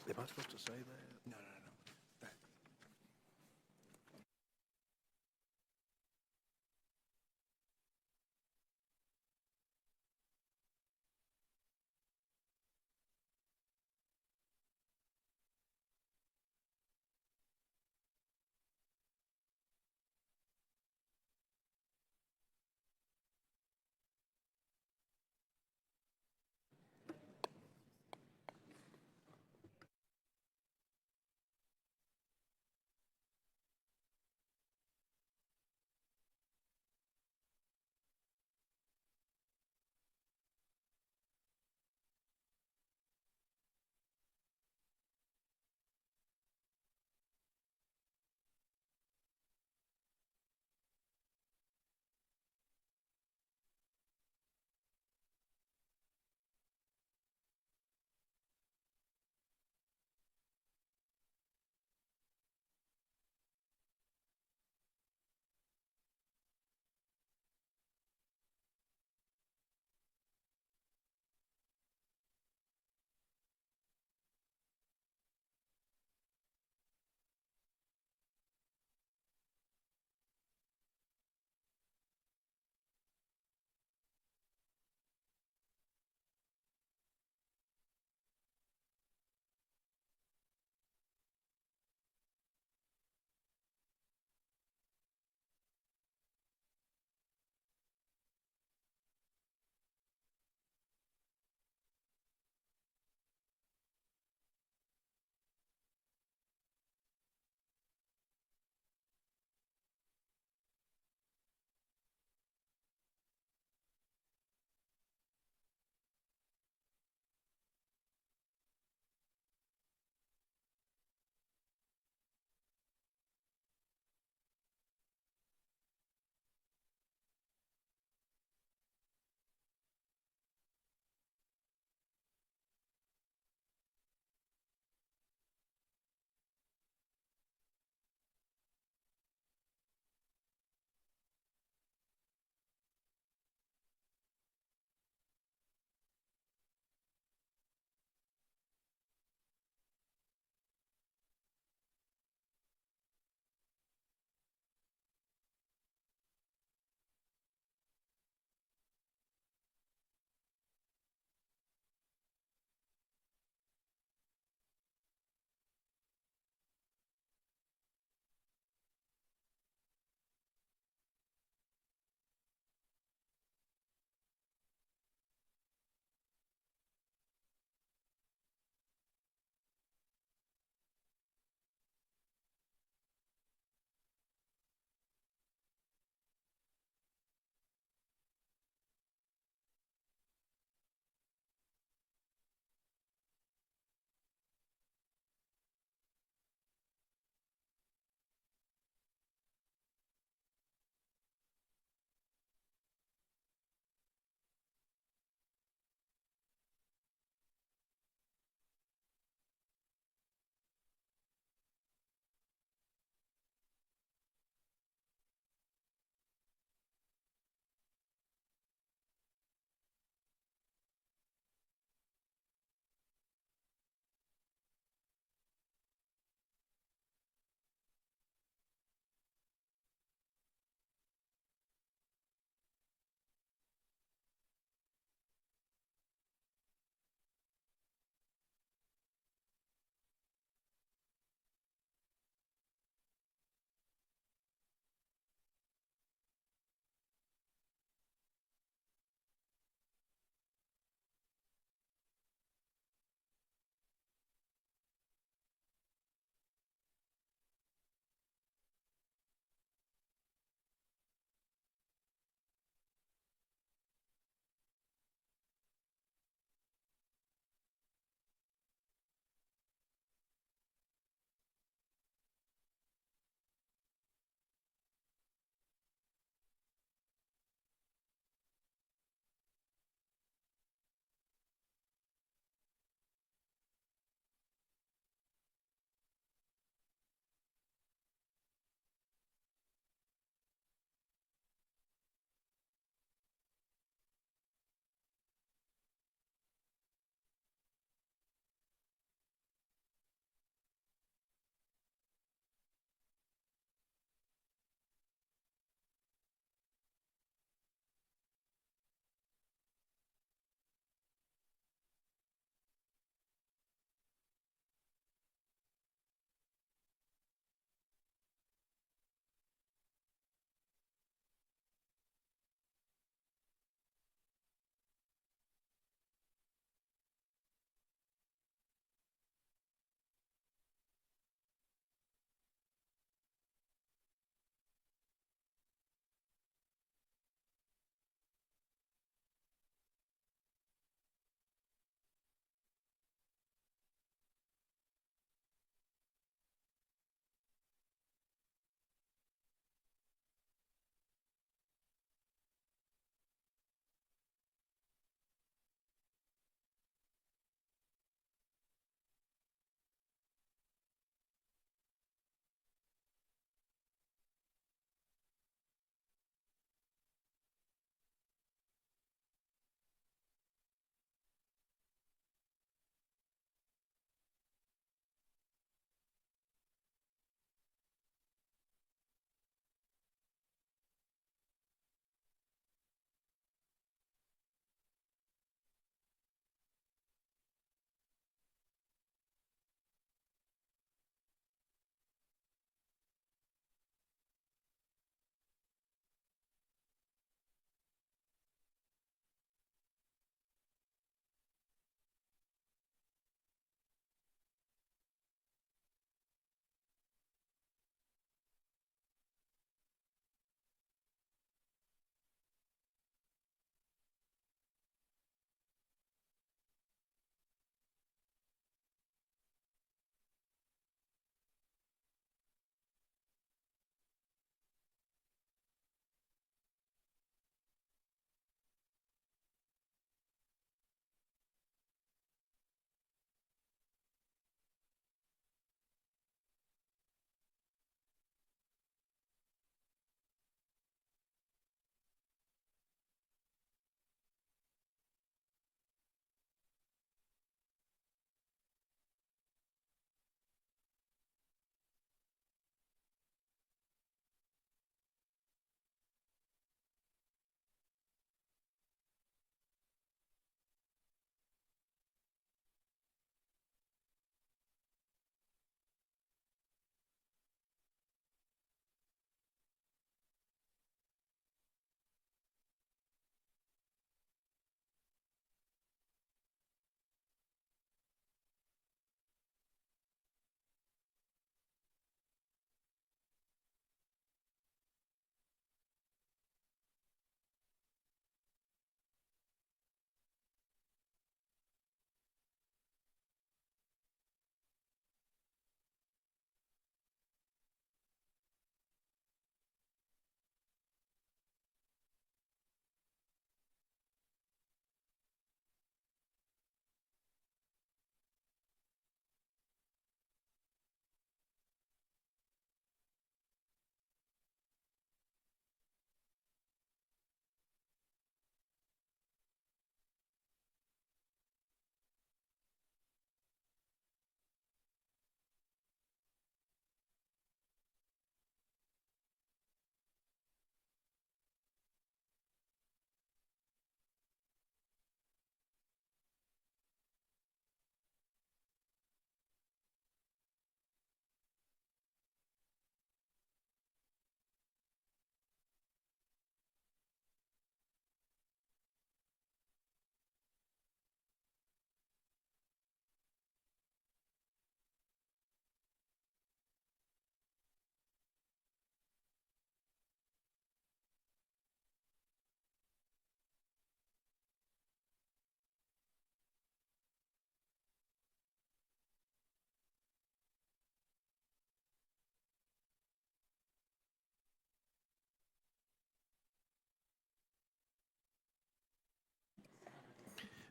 Am I supposed to say that? No, no, no.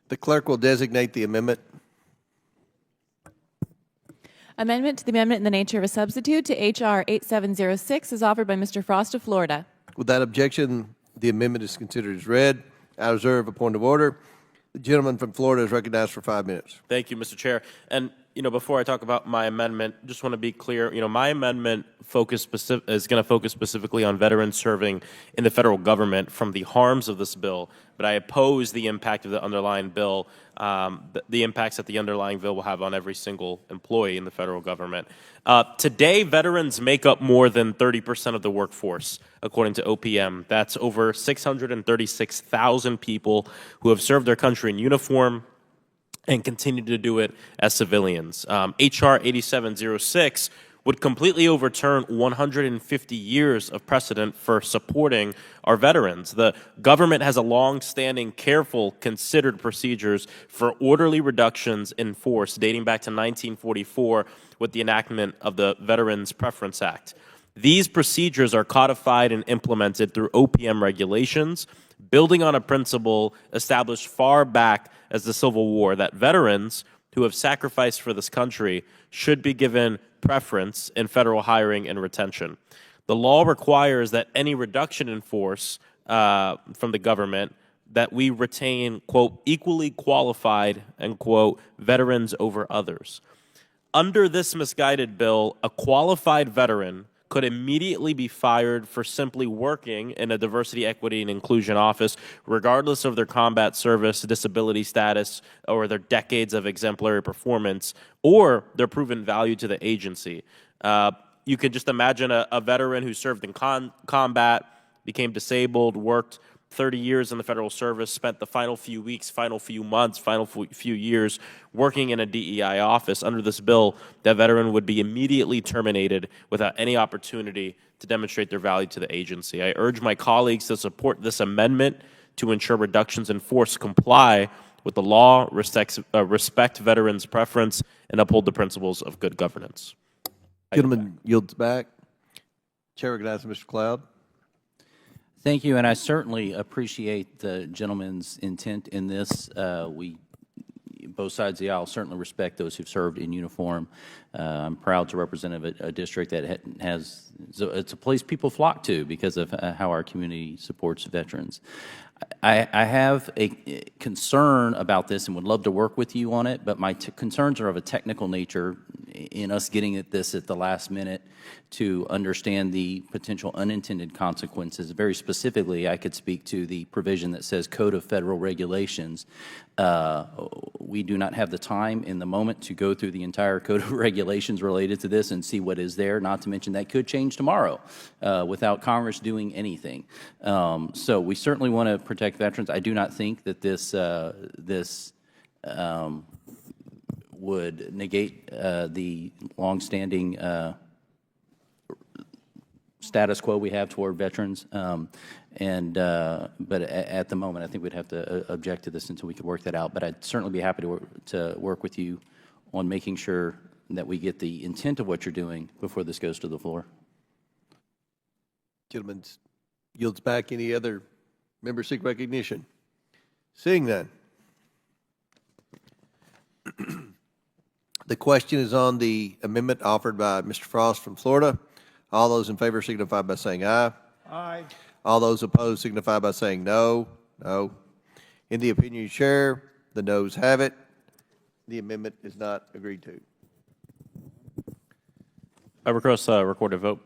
The clerk will designate the amendment. Amendment to the amendment in the nature of a substitute to H.R. 8706 is offered by Mr. Frost of Florida. Without objection, the amendment is considered as read. I reserve a point of order. The gentleman from Florida is recognized for 5 minutes. Thank you, Mr. Chair. And, before I talk about my amendment, just want to be clear, my amendment is going to focus specifically on veterans serving in the federal government from the harms of this bill, but I oppose the impact of the underlying bill, the impacts that the underlying bill will have on every single employee in the federal government. Today, veterans make up more than 30% of the workforce, according to OPM. That's over 636,000 people who have served their country in uniform and continue to do it as civilians. H.R. 8706 would completely overturn 150 years of precedent for supporting our veterans. The government has a long-standing, careful, considered procedures for orderly reductions in force dating back to 1944 with the enactment of the Veterans Preference Act. These procedures are codified and implemented through OPM regulations, building on a principle established far back as the Civil War, that veterans who have sacrificed for this country should be given preference in federal hiring and retention. The law requires that any reduction in force from the government, that we retain, quote, equally qualified, end quote, veterans over others. Under this misguided bill, a qualified veteran could immediately be fired for simply working in a diversity, equity, and inclusion office, regardless of their combat service, disability status, or their decades of exemplary performance, or their proven value to the agency. You could just imagine a veteran who served in combat, became disabled, worked 30 years in the federal service, spent the final few weeks, final few months, final few years working in a DEI office. Under this bill, that veteran would be immediately terminated without any opportunity to demonstrate their value to the agency. I urge my colleagues to support this amendment to ensure reductions in force comply with the law, respect veterans' preference, and uphold the principles of good governance. Gentleman yields back. Chair recognizes Mr. Cloud. Thank you, and I certainly appreciate the gentleman's intent in this. Both sides of the aisle certainly respect those who've served in uniform. I'm proud to represent a district that it's a place people flock to because of how our community supports veterans. I have a concern about this and would love to work with you on it, but my concerns are of a technical nature in us getting at this at the last minute to understand the potential unintended consequences. Very specifically, I could speak to the provision that says Code of Federal Regulations. We do not have the time in the moment to go through the entire Code of Regulations related to this and see what is there, not to mention that could change tomorrow without Congress doing anything. So we certainly want to protect veterans. I do not think that this would negate the longstanding status quo we have toward veterans. But at the moment, I think we'd have to object to this until we could work that out. But I'd certainly be happy to work with you on making sure that we get the intent of what you're doing before this goes to the floor. Gentleman yields back. Any other members seek recognition? Seeing none. The question is on the amendment offered by Mr. Frost from Florida. All those in favor signify by saying aye. Aye. All those opposed signify by saying no. No. In the opinion of the chair, the noes have it. The amendment is not agreed to. I request a recorded vote.